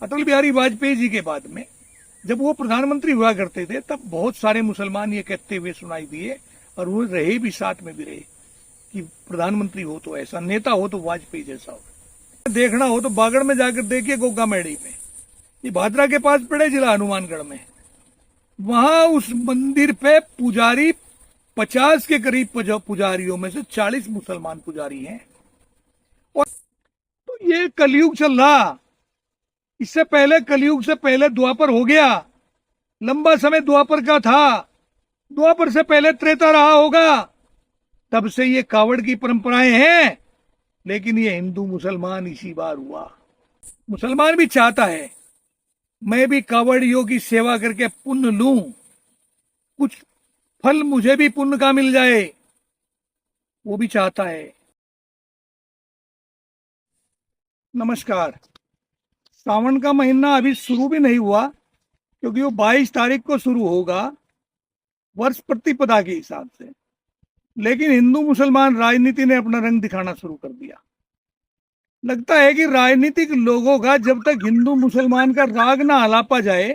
अटल बिहारी वाजपेयी जी के बाद में जब वो प्रधानमंत्री हुआ करते थे तब बहुत सारे मुसलमान ये कहते हुए सुनाई दिए, और वो रहे भी, साथ में भी रहे कि प्रधानमंत्री हो तो ऐसा, नेता हो तो वाजपेयी जैसा हो। देखना हो तो बागड़ में जाकर देखिए, गोगा मेड़ी में, ये भादरा के पास पड़े, जिला हनुमानगढ़ में। वहां उस मंदिर पे पुजारी 50 के करीब पुजारियों में से 40 मुसलमान पुजारी हैं। और तो ये कलयुग चल रहा, इससे पहले कलयुग से पहले द्वापर हो गया, लंबा समय द्वापर का था, द्वापर से पहले त्रेता रहा होगा, तब से ये कावड़ की परंपराएं हैं। लेकिन ये हिंदू मुसलमान इसी बार हुआ। मुसलमान भी चाहता है मैं भी कावड़ियों की सेवा करके पुण्य लूं, कुछ फल मुझे भी पुण्य का मिल जाए, वो भी चाहता है। नमस्कार। सावन का महीना अभी शुरू भी नहीं हुआ, क्योंकि वो 22 तारीख को शुरू होगा वर्ष प्रतिपदा के हिसाब से। लेकिन हिंदू मुसलमान राजनीति ने अपना रंग दिखाना शुरू कर दिया। लगता है कि राजनीतिक लोगों का जब तक हिंदू मुसलमान का राग ना हलापा जाए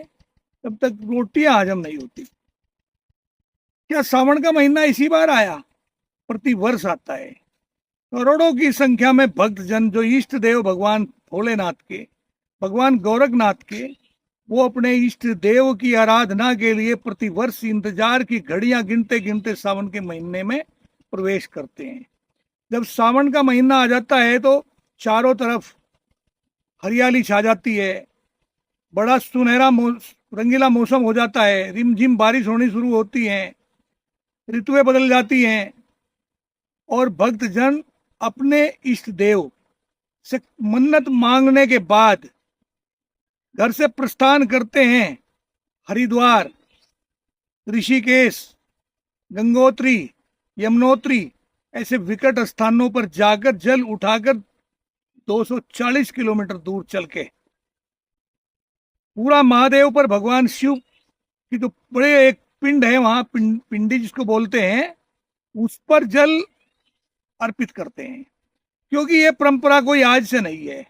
तब तक रोटियां हजम नहीं होती। क्या सावन का महीना इसी बार आया? प्रति वर्ष आता है। करोड़ों की संख्या में भक्त जन जो इष्ट देव भगवान भोलेनाथ के, भगवान गोरखनाथ के, वो अपने इष्ट देव की आराधना के लिए प्रतिवर्ष इंतजार की घड़ियां गिनते गिनते सावन के महीने में प्रवेश करते हैं। जब सावन का महीना आ जाता है तो चारों तरफ हरियाली छा जाती है, बड़ा सुनहरा रंगीला मौसम हो जाता है, रिमझिम बारिश होनी शुरू होती है, ऋतुएं बदल जाती हैं, और भक्त जन अपने इष्ट देव से मन्नत मांगने के बाद घर से प्रस्थान करते हैं। हरिद्वार, ऋषिकेश, गंगोत्री, यमुनोत्री ऐसे विकट स्थानों पर जाकर जल उठाकर 240 किलोमीटर दूर चल के पूरा महादेव पर भगवान शिव की तो बड़े एक पिंड है वहां, पिंडी जिसको बोलते हैं, उस पर जल अर्पित करते हैं। क्योंकि ये परंपरा कोई आज से नहीं है,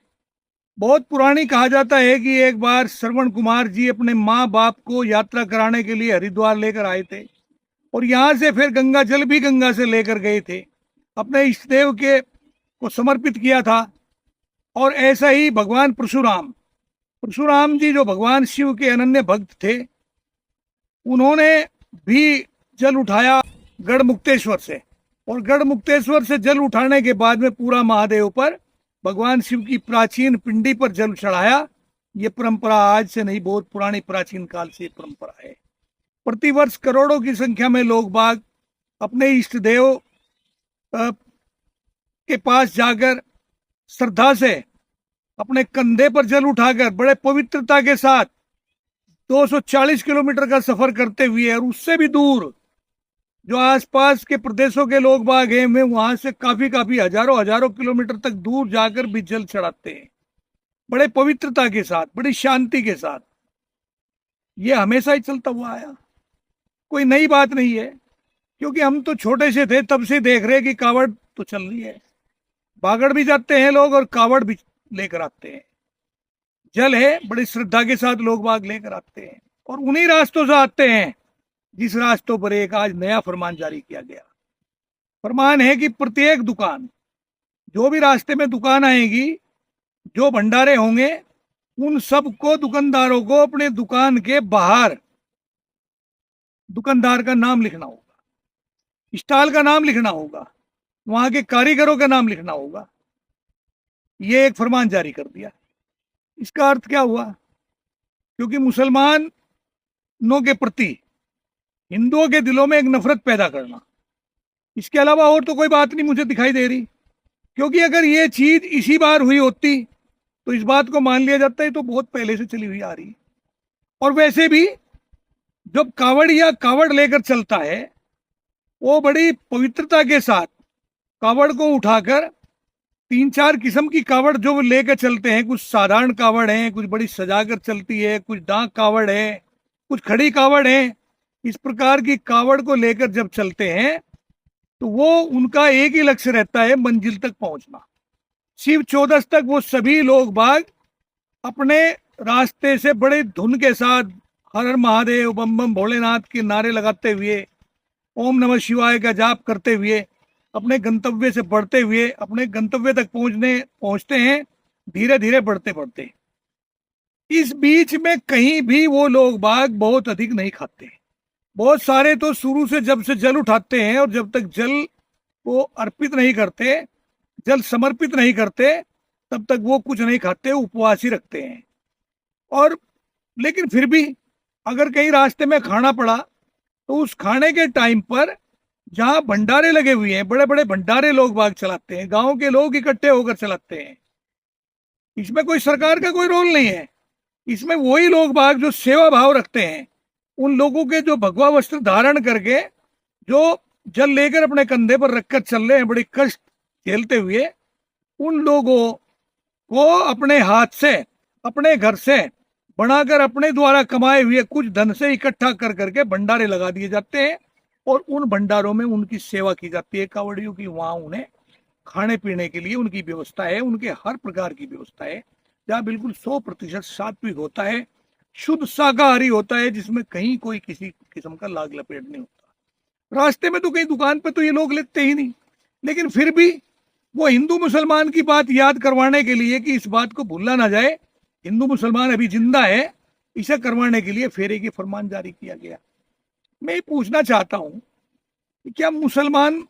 बहुत पुरानी। कहा जाता है कि एक बार श्रवण कुमार जी अपने माँ बाप को यात्रा कराने के लिए हरिद्वार लेकर आए थे, और यहां से फिर गंगा जल भी गंगा से लेकर गए थे, अपने इष्ट देव के को समर्पित किया था। और ऐसा ही भगवान परशुराम जी जो भगवान शिव के अनन्य भक्त थे, उन्होंने भी जल उठाया गढ़मुक्तेश्वर से, और गढ़मुक्तेश्वर से जल उठाने के बाद में पूरा महादेव पर भगवान शिव की प्राचीन पिंडी पर जल चढ़ाया। ये परंपरा आज से नहीं, बहुत पुरानी, प्राचीन काल से परंपरा है। प्रतिवर्ष करोड़ों की संख्या में लोग बाग अपने इष्ट देव के पास जाकर श्रद्धा से अपने कंधे पर जल उठाकर बड़े पवित्रता के साथ 240 किलोमीटर का सफर करते हुए, और उससे भी दूर जो आसपास के प्रदेशों के लोग बाग हैं, वे वहां से काफी हजारों किलोमीटर तक दूर जाकर भी जल चढ़ाते हैं, बड़े पवित्रता के साथ, बड़ी शांति के साथ। ये हमेशा ही चलता हुआ आया, कोई नई बात नहीं है। क्योंकि हम तो छोटे से थे तब से देख रहे कि कावड़ तो चल रही है, बागड़ भी जाते हैं लोग और कावड़ भी लेकर आते हैं। जल है, बड़ी श्रद्धा के साथ लोग बाग लेकर आते हैं, और उन्हीं रास्तों से आते हैं जिस रास्तों पर एक आज नया फरमान जारी किया गया। फरमान है कि प्रत्येक दुकान, जो भी रास्ते में दुकान आएगी, जो भंडारे होंगे, उन सबको, दुकानदारों को अपने दुकान के बाहर दुकानदार का नाम लिखना होगा, स्टॉल का नाम लिखना होगा, वहां के कारीगरों का नाम लिखना होगा। ये एक फरमान जारी कर दिया। इसका अर्थ क्या हुआ? क्योंकि मुसलमानों के प्रति हिंदुओं के दिलों में एक नफरत पैदा करना, इसके अलावा और तो कोई बात नहीं मुझे दिखाई दे रही। क्योंकि अगर ये चीज इसी बार हुई होती तो इस बात को मान लिया जाता है तो बहुत पहले से चली हुई आ रही। और वैसे भी जब कावड़ या कावड़ लेकर चलता है, वो बड़ी पवित्रता के साथ कावड़ को उठाकर, 3-4 किस्म की कावड़ जो लेकर चलते हैं, कुछ साधारण कावड़ है, कुछ बड़ी सजाकर चलती है, कुछ डाक कावड़ है, कुछ खड़ी कावड़ है। इस प्रकार की कावड़ को लेकर जब चलते हैं तो वो उनका एक ही लक्ष्य रहता है, मंजिल तक पहुंचना, शिव चौदस तक। वो सभी लोग बाग अपने रास्ते से बड़े धुन के साथ हर हर महादेव बम बम भोलेनाथ के नारे लगाते हुए, ओम नमः शिवाय का जाप करते हुए अपने गंतव्य से बढ़ते हुए अपने गंतव्य तक पहुंचते हैं, धीरे धीरे बढ़ते बढ़ते। इस बीच में कहीं भी वो लोग बाग बहुत अधिक नहीं खाते। बहुत सारे तो शुरू से जब से जल उठाते हैं और जब तक जल को अर्पित नहीं करते, जल समर्पित नहीं करते, तब तक वो कुछ नहीं खाते, उपवास ही रखते हैं। और लेकिन फिर भी अगर कहीं रास्ते में खाना पड़ा तो उस खाने के टाइम पर जहां भंडारे लगे हुए हैं, बड़े बड़े भंडारे लोग बाग चलाते हैं, गांव के लोग इकट्ठे होकर चलाते हैं। इसमें कोई सरकार का कोई रोल नहीं है। इसमें वही लोग बाग जो सेवा भाव रखते हैं, उन लोगों के जो भगवा वस्त्र धारण करके जो जल लेकर अपने कंधे पर रखकर चल रहे हैं बड़े कष्ट झेलते हुए, उन लोगों को अपने हाथ से, अपने घर से बनाकर, अपने द्वारा कमाए हुए कुछ धन से इकट्ठा कर करके भंडारे लगा दिए जाते हैं और उन भंडारों में उनकी सेवा की जाती है कावड़ियों की। वहां उन्हें खाने पीने के लिए उनकी व्यवस्था है, उनके हर प्रकार की व्यवस्था है, जहाँ बिल्कुल 100% सात्विक होता है, शुद्ध शाकाहारी होता है, जिसमें कहीं कोई किसी किस्म का लाग लपेट नहीं होता। रास्ते में तो कहीं दुकान पे तो ये लोग लेते ही नहीं, लेकिन फिर भी वो हिंदू मुसलमान की बात याद करवाने के लिए कि इस बात को भूला ना जाए, हिंदू मुसलमान अभी जिंदा है, इसे करवाने के लिए फेरे की फरमान जारी किया गया। मैं पूछना चाहता हूं कि क्या मुसलमान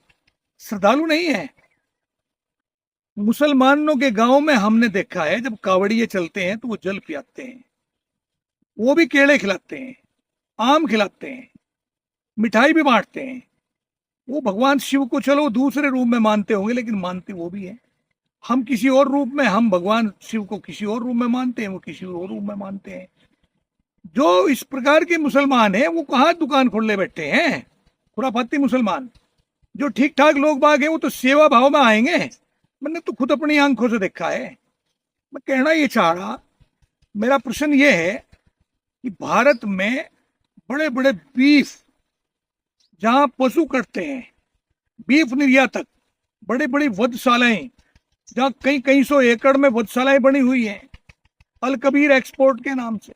श्रद्धालु नहीं है? मुसलमानों के गांव में हमने देखा है जब कावड़िए चलते हैं तो वो जल पियाते हैं, वो भी केले खिलाते हैं, आम खिलाते हैं, मिठाई भी बांटते हैं। वो भगवान शिव को चलो दूसरे रूप में मानते होंगे, लेकिन मानते वो भी है। हम किसी और रूप में, हम भगवान शिव को किसी और रूप में मानते हैं, वो किसी और रूप में मानते हैं। जो इस प्रकार के मुसलमान हैं वो कहाँ दुकान खोलने बैठे हैं? खुराफाती मुसलमान। जो ठीक ठाक लोग बाग हैं वो तो सेवा भाव में आएंगे। मैंने तो खुद अपनी आंखों से देखा है। मैं कहना ये चाह रहा, मेरा प्रश्न ये है कि भारत में बड़े बड़े बीफ, जहां पशु कटते हैं, बीफ निर्यातक, बड़ी बड़ी वधशालाएं, जहां कई कई सौ एकड़ में वधशालाएं बनी हुई हैं, अल कबीर एक्सपोर्ट के नाम से,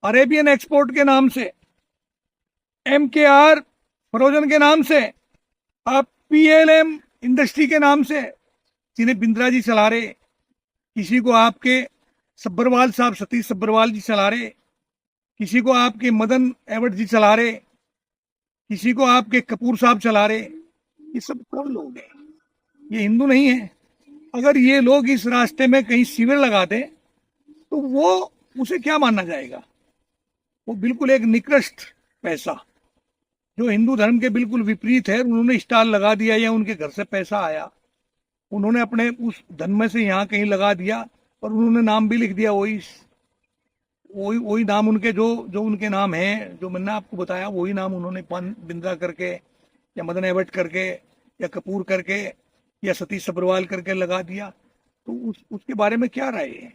अरेबियन एक्सपोर्ट के नाम से, MKR फ्रोजन के नाम से, आप PLM इंडस्ट्री के नाम से, जिन्हें बिंद्रा जी चला रहे, किसी को आपके सब्बरवाल साहब, सतीश सब्बरवाल जी चला रहे, किसी को आपके मदन एवट जी चला रहे, किसी को आपके कपूर साहब चला रहे। ये सब कौन लोग हैं? ये हिंदू नहीं है। अगर ये लोग इस रास्ते में कहीं शिविर लगा दें तो वो, उसे क्या माना जाएगा? वो बिल्कुल एक निकृष्ट पैसा, जो हिंदू धर्म के बिल्कुल विपरीत है। उन्होंने स्टॉल लगा दिया या उनके घर से पैसा आया, उन्होंने अपने उस धन में से यहाँ कहीं लगा दिया और उन्होंने नाम भी लिख दिया वही वही वही नाम उनके, जो जो उनके नाम हैं, जो मैंने आपको बताया, वही नाम उन्होंने बिंद्रा करके या मदन एवट करके या कपूर करके या सतीश सब्रवाल करके लगा दिया। तो उसके बारे में क्या राय है?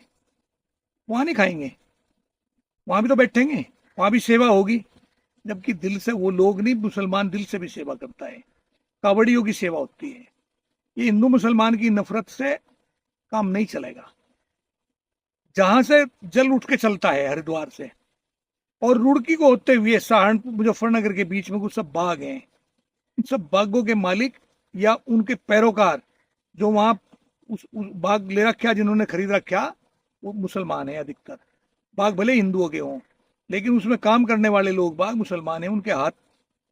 वहां नहीं खाएंगे, वहां भी तो बैठेंगे, वहां भी सेवा होगी, जबकि दिल से वो लोग नहीं, मुसलमान दिल से भी सेवा करता है, कावड़ियों की सेवा होती है। ये हिंदू मुसलमान की नफरत से काम नहीं चलेगा। जहां से जल उठ के चलता है हरिद्वार से, और रुड़की को होते हुए सहारनपुर मुजफ्फरनगर के बीच में कुछ सब बाग हैं, इन सब बागों के मालिक या उनके पैरोकार जो वहां उस बाग ले रखा, जिन्होंने खरीद रखा, वो मुसलमान है अधिकतर। बाग भले हिंदुओं के हों, लेकिन उसमें काम करने वाले लोग बाग मुसलमान हैं। उनके हाथ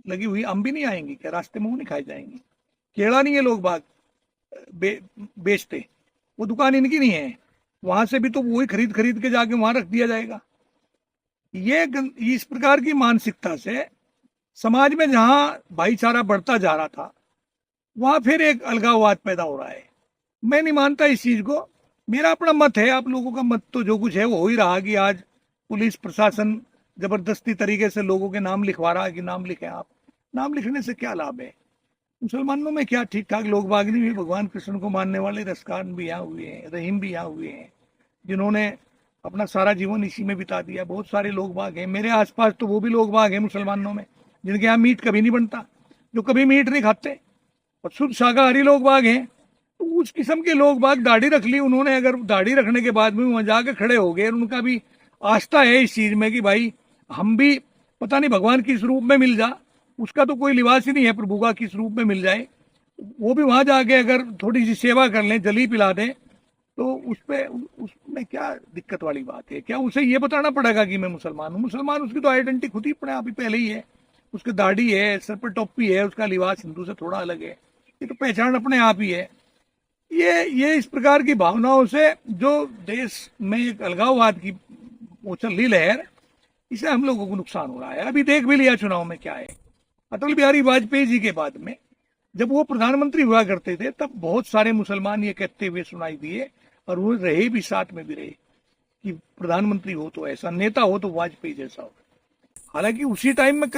लगी हुई अम भी नहीं आएंगी क्या? रास्ते में वो नहीं खाए जाएंगे? केड़ा नहीं है लोग बाग बेचते, वो दुकान इनकी नहीं है, वहां से भी तो वही खरीद खरीद के जाके वहां रख दिया जाएगा। ये इस प्रकार की मानसिकता से समाज में जहां भाईचारा बढ़ता जा रहा था, वहां फिर एक अलगाववाद पैदा हो रहा है। मैं नहीं मानता इस चीज को। मेरा अपना मत है, आप लोगों का मत तो जो कुछ है वो हो ही रहा कि आज पुलिस प्रशासन जबरदस्ती तरीके से लोगों के नाम लिखवा रहा है कि नाम लिखें आप। नाम लिखने से क्या लाभ है? मुसलमानों में क्या ठीक ठाक लोग बाग नहीं हुए? भगवान कृष्ण को मानने वाले रसकान भी यहाँ हुए हैं, रहीम भी यहाँ हुए हैं, जिन्होंने अपना सारा जीवन इसी में बिता दिया। बहुत सारे लोग बाग हैं मेरे आसपास, तो वो भी लोग बाग हैं मुसलमानों में जिनके यहाँ मीट कभी नहीं बनता, जो कभी मीट नहीं खाते, और शुद्ध शाकाहारी लोग बाग हैं तो उस किस्म के लोग बाग दाढ़ी रख ली उन्होंने, अगर दाढ़ी रखने के बाद भी वहां जाके खड़े हो गए, उनका भी आस्था है इस चीज में कि भाई हम भी पता नहीं भगवान किस रूप में मिल जा, उसका तो कोई लिबास ही नहीं है प्रभु का किस रूप में मिल जाए, वो भी वहां जाके अगर थोड़ी सी सेवा कर लें, जली पिला दें, तो उसमें क्या दिक्कत वाली बात है? क्या उसे ये बताना पड़ेगा कि मैं मुसलमान हूँ? मुसलमान उसकी तो आइडेंटिटी खुद ही अपने आप ही पहले ही है, उसकी दाढ़ी है, सर पर टोपी है, उसका लिबास हिंदू से थोड़ा अलग है, ये तो पहचान अपने आप ही है। ये इस प्रकार की भावनाओं से जो देश में एक अलगाववाद की वो चल रही लहर, इससे हम लोगों को नुकसान हो रहा है। अभी देख भी लिया चुनाव में क्या है, अटल बिहारी वाजपेयी जी के बाद में जब वो प्रधानमंत्री हुआ करते थे तब बहुत सारे मुसलमान ये कहते हुए सुनाई दिए, और वो रहे भी, साथ में भी रहे कि प्रधानमंत्री हो तो ऐसा, नेता हो तो वाजपेयी जैसा हो। हालांकि उसी टाइम में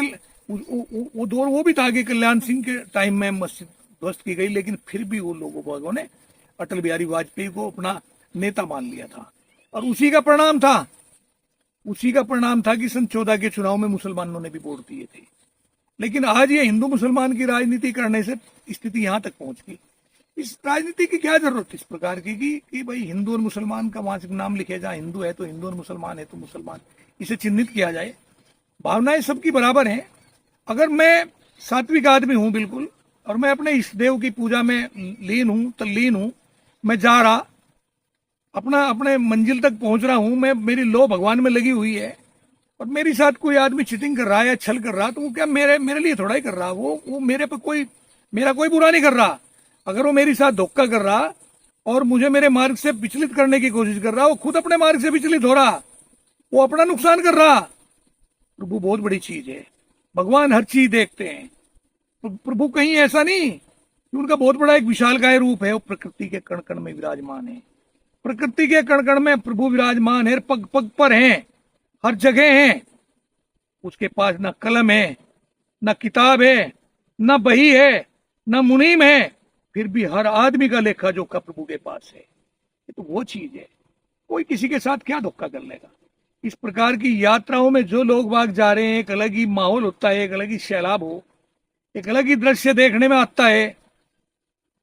वो दौर वो भी था कि कल्याण सिंह के टाइम में मस्जिद ध्वस्त की गई, लेकिन फिर भी वो लोगों ने अटल बिहारी वाजपेयी को अपना नेता मान लिया था, और उसी का परिणाम था कि सन 14 के चुनाव में मुसलमानों ने भी वोट दिए थे। लेकिन आज ये हिंदू मुसलमान की राजनीति करने से स्थिति यहां तक पहुंच गई। इस राजनीति की क्या जरूरत इस प्रकार की कि भाई हिंदू और मुसलमान का वहां से नाम लिखे जाए, हिंदू है तो हिंदू और मुसलमान है तो मुसलमान, इसे चिन्हित किया जाए। भावनाएं सबकी बराबर हैं। अगर मैं सात्विक आदमी हूं बिल्कुल, और मैं अपने इष्ट देव की पूजा में तल्लीन हूं, मैं जा रहा अपने मंजिल तक पहुंच रहा हूं, मैं मेरी लो भगवान में लगी हुई है, और मेरे साथ कोई आदमी चीटिंग कर रहा है या छल कर रहा, तो वो क्या मेरे लिए थोड़ा ही कर रहा, वो मेरे पे मेरा कोई बुरा नहीं कर रहा। अगर वो मेरे साथ धोखा कर रहा और मुझे मेरे मार्ग से विचलित करने की कोशिश कर रहा, वो खुद अपने मार्ग से विचलित हो रहा, वो अपना नुकसान कर रहा। प्रभु बहुत बड़ी चीज है, भगवान हर चीज देखते हैं। तो प्रभु कहीं ऐसा नहीं कि उनका बहुत बड़ा एक विशालकाय रूप है, वो प्रकृति के कण कण में विराजमान है। प्रकृति के कण कण में प्रभु विराजमान है, पग पग पर हैं, हर जगह हैं। उसके पास न कलम है, न किताब है, न बही है, न मुनीम है, फिर भी हर आदमी का लेखा जोखा प्रभु के पास है। ये तो वो चीज है, कोई किसी के साथ क्या धोखा कर लेगा। इस प्रकार की यात्राओं में जो लोग बाग जा रहे हैं, एक अलग ही माहौल होता है, एक अलग ही सैलाब हो, एक अलग ही दृश्य देखने में आता है।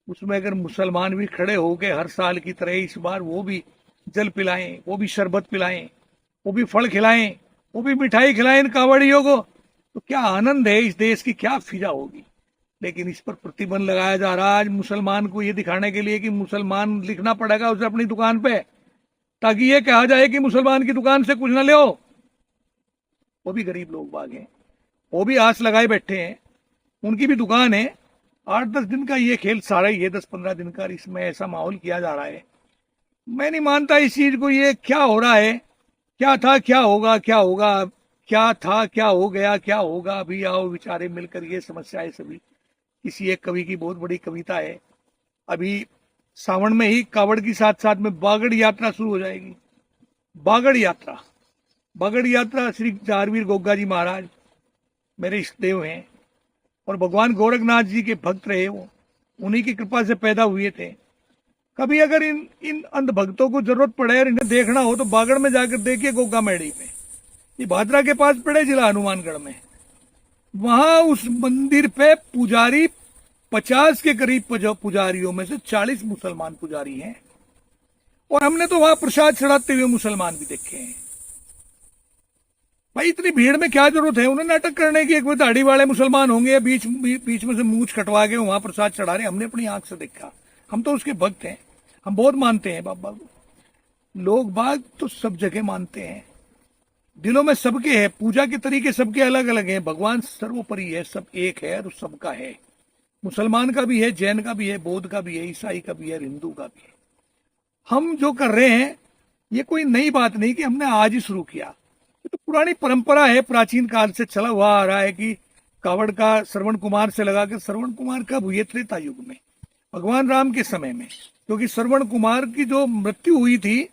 उसमें अगर मुसलमान भी खड़े होके हर साल की तरह इस बार वो भी जल पिलाएं, वो भी शरबत पिलाएं, वो भी फल खिलाएं, वो भी मिठाई खिलाएं इन कांवड़ियों को, तो क्या आनंद है, इस देश की क्या फिजा होगी। लेकिन इस पर प्रतिबंध लगाया जा रहा है आज मुसलमान को ये दिखाने के लिए कि मुसलमान लिखना पड़ेगा उसे अपनी दुकान पे, ताकि ये कहा जाए कि मुसलमान की दुकान से कुछ ना ले। वो भी गरीब लोग बाग हैं, वो भी आस लगाए बैठे हैं, उनकी भी दुकान है। 8-10 दिन का ये खेल सारा ही है, 10-15 दिन का, इसमें ऐसा माहौल किया जा रहा है। मैं नहीं मानता इस चीज को। ये क्या हो रहा है, क्या था क्या होगा, क्या होगा, क्या था क्या हो गया, क्या होगा। अभी आओ विचारे मिलकर ये समस्याएं सभी, किसी एक कवि की बहुत बड़ी कविता है। अभी सावन में ही कावड़ की साथ साथ में बागड़ यात्रा शुरू हो जाएगी। बागड़ यात्रा श्री जारवीर गोगा जी महाराज मेरे इष्ट देव हैं, और भगवान गोरखनाथ जी के भक्त रहे, वो उन्हीं की कृपा से पैदा हुए थे। कभी अगर इन अंध भक्तों को जरूरत पड़े और इन्हें देखना हो तो बागड़ में जाकर देखिए, गोगा मेड़ी में, ये भादरा के पास पड़े, जिला हनुमानगढ़ में। वहां उस मंदिर पे पुजारी 50 के करीब पुजारियों में से 40 मुसलमान पुजारी हैं, और हमने तो वहां प्रसाद चढ़ाते हुए मुसलमान भी देखे हैं। भाई इतनी भीड़ में क्या जरूरत है उन्हें नाटक करने की? एक वो दाढ़ी वाले मुसलमान होंगे, बीच में से मूछ कटवा के वहां प्रसाद चढ़ा रहे, हमने अपनी आंख से देखा, हम तो उसके भक्त हैं, हम बहुत मानते हैं बाबा को। लोग बाग तो सब जगह मानते हैं, दिलों में सबके है, पूजा के तरीके सबके अलग अलग हैं, भगवान सर्वोपरि है, सब एक है और सबका है। मुसलमान का भी है, जैन का भी है, बौद्ध का भी है, ईसाई का भी है, हिंदू का भी है। हम जो कर रहे हैं ये कोई नई बात नहीं कि हमने आज ही शुरू किया, ये तो पुरानी परंपरा है, प्राचीन काल से चला हुआ आ रहा है कि कावड़ का श्रवण कुमार से लगाकर, श्रवण कुमार कब हुए? त्रेता युग में, भगवान राम के समय में, क्योंकि श्रवण कुमार की जो मृत्यु हुई थी,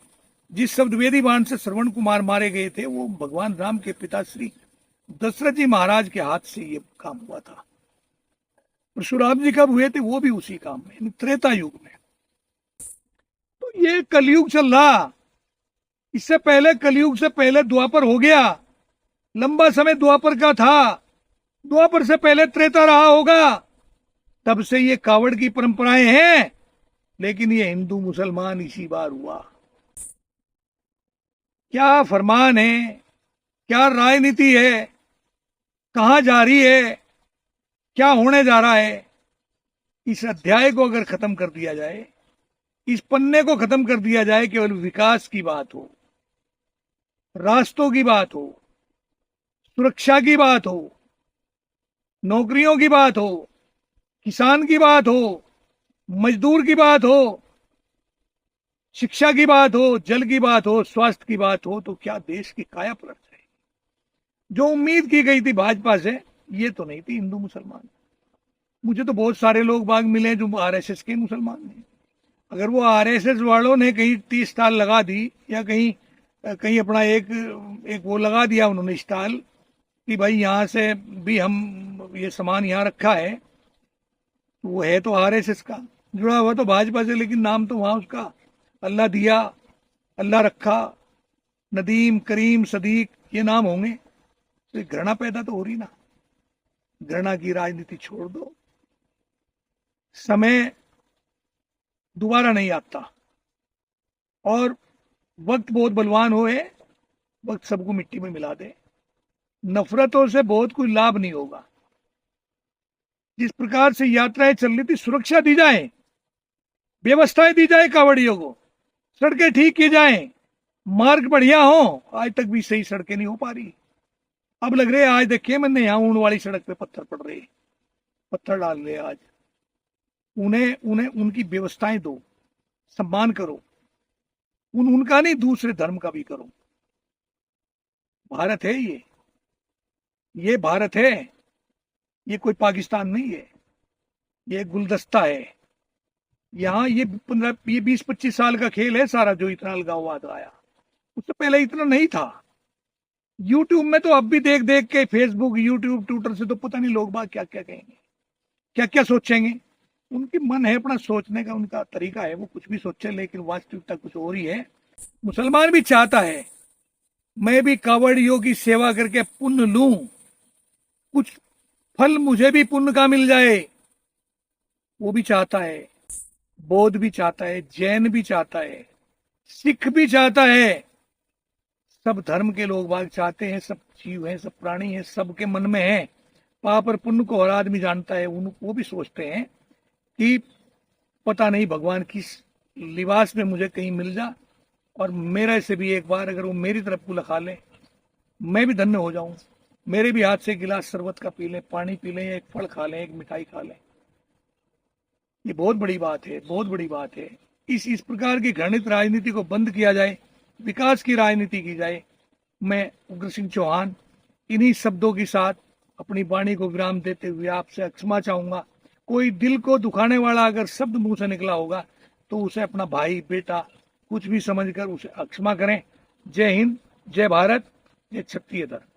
जिस शब्दवेदी बाण से श्रवण कुमार मारे गए थे, वो भगवान राम के पिता श्री दशरथ जी महाराज के हाथ से ये काम हुआ था। परशुराम जी कब हुए थे? वो भी उसी काम में, त्रेता युग में। तो ये कलयुग चल रहा, इससे पहले कलयुग से पहले द्वापर हो गया, लंबा समय द्वापर का था, द्वापर से पहले त्रेता रहा होगा, तब से ये कावड़ की परंपराएं हैं। लेकिन ये हिंदू मुसलमान इसी बार हुआ। क्या फरमान है, क्या राजनीति है, कहां जा रही है, क्या होने जा रहा है। इस अध्याय को अगर खत्म कर दिया जाए, इस पन्ने को खत्म कर दिया जाए, केवल विकास की बात हो, रास्तों की बात हो, सुरक्षा की बात हो, नौकरियों की बात हो, किसान की बात हो, मजदूर की बात हो, शिक्षा की बात हो, जल की बात हो, स्वास्थ्य की बात हो, तो क्या देश की काया पलट जाएगी। जो उम्मीद की गई थी भाजपा से, ये तो नहीं थी हिंदू मुसलमान। मुझे तो बहुत सारे लोग बाग मिले जो आरएसएस के मुसलमान हैं। अगर वो आरएसएस वालों ने कहीं 30 स्टाल लगा दी, या कहीं कहीं अपना एक एक वो लगा दिया उन्होंने स्टाल कि भाई यहां से भी हम ये सामान यहां रखा है, तो वो है तो आरएसएस का, जुड़ा हुआ तो भाजपा से, लेकिन नाम तो वहां उसका अल्लाह दिया, अल्लाह रखा, नदीम, करीम, सदीक, ये नाम होंगे। तो घृणा पैदा तो हो रही ना। घृणा की राजनीति छोड़ दो, समय दोबारा नहीं आता, और वक्त बहुत बलवान हो है, वक्त सबको मिट्टी में मिला दे। नफरतों से बहुत कोई लाभ नहीं होगा। जिस प्रकार से यात्राएं चल रही थी, सुरक्षा दी जाए, व्यवस्थाएं दी जाए कांवड़ियों को, सड़कें ठीक की जाएं, मार्ग बढ़िया हो। आज तक भी सही सड़कें नहीं हो पा रही। अब लग रहे आज देखिए मैंने यहां ऊन वाली सड़क पे पत्थर पड़ रहे, पत्थर डाल रहे आज। उन्हें उन्हें उनकी व्यवस्थाएं दो, सम्मान करो, उनका नहीं, दूसरे धर्म का भी करो। भारत है ये भारत है, ये कोई पाकिस्तान नहीं है। ये गुलदस्ता है। यहाँ ये 20-25 साल का खेल है सारा, जो इतना अलगाववाद आया। उससे पहले इतना नहीं था। यूट्यूब में तो अब भी देख देख के, फेसबुक, यूट्यूब, ट्विटर से तो पता नहीं लोग बात क्या क्या कहेंगे, क्या क्या सोचेंगे। उनकी मन है, अपना सोचने का उनका तरीका है, वो कुछ भी सोचे, लेकिन वास्तविकता कुछ और ही है। मुसलमान भी चाहता है मैं भी कांवड़ियों की सेवा करके पुण्य लूं, कुछ फल मुझे भी पुण्य का मिल जाए, वो भी चाहता है। बौद्ध भी चाहता है, जैन भी चाहता है, सिख भी चाहता है। सब धर्म के लोग बाग चाहते हैं, सब जीव हैं, सब प्राणी हैं, सबके मन में है। पाप और पुण्य को हर आदमी जानता है। वो भी सोचते हैं कि पता नहीं भगवान किस लिबास में मुझे कहीं मिल जा, और मेरे से भी एक बार अगर वो मेरी तरफ को लखा ले, मैं भी धन्य हो जाऊं। मेरे भी हाथ से गिलास शरबत का पी लें, पानी पी लें, एक फल खा लें, एक मिठाई खा लें। ये बहुत बड़ी बात है, बहुत बड़ी बात है। इस प्रकार की घृणित राजनीति को बंद किया जाए, विकास की राजनीति की जाए। मैं उग्र सिंह चौहान इन्हीं शब्दों के साथ अपनी वाणी को विराम देते हुए आपसे क्षमा चाहूंगा। कोई दिल को दुखाने वाला अगर शब्द मुंह से निकला होगा तो उसे अपना भाई, बेटा कुछ भी समझकर उसे क्षमा करें। जय हिंद, जय भारत, जय क्षत्रिय धर्म।